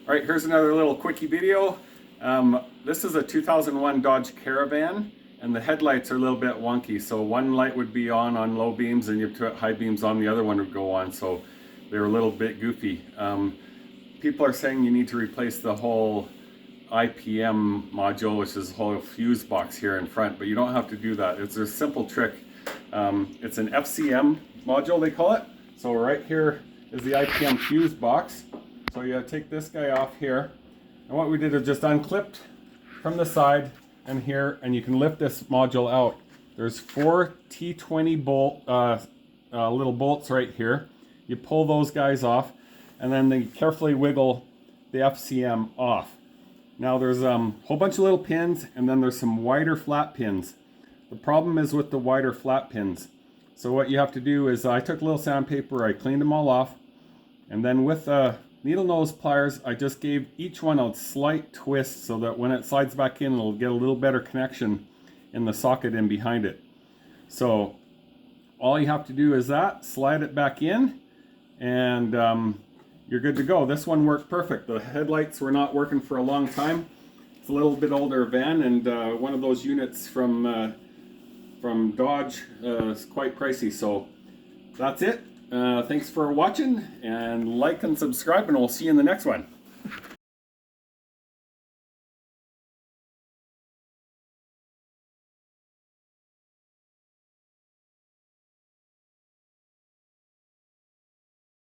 All right, here's another little quickie video. This is a 2001 Dodge Caravan, and the headlights are a little bit wonky. So one light would be on low beams, and you put high beams on, the other one would go on. So they're a little bit goofy. People are saying you need to replace the whole IPM module, which is the whole fuse box here in front, but you don't have to do that. It's a simple trick. It's an FCM module, they call it. So right here is the IPM fuse box. So you take this guy off here, and what we did is just unclipped from the side and here, and you can lift this module out. There's 4 T20 bolt little bolts right here. You pull those guys off, and then they carefully wiggle the FCM off. Now there's a whole bunch of little pins, and then there's some wider flat pins. The problem is with the wider flat pins. So what you have to do is, I took a little sandpaper, I cleaned them all off, and then with needle nose pliers, I just gave each one a slight twist so that when it slides back in, it'll get a little better connection in the socket in behind it. So all you have to do is that, slide it back in, and you're good to go. This one worked perfect. The headlights were not working for a long time. It's a little bit older van, and one of those units from Dodge is quite pricey. So that's it. Thanks for watching, and like and subscribe, and we'll see you in the next one.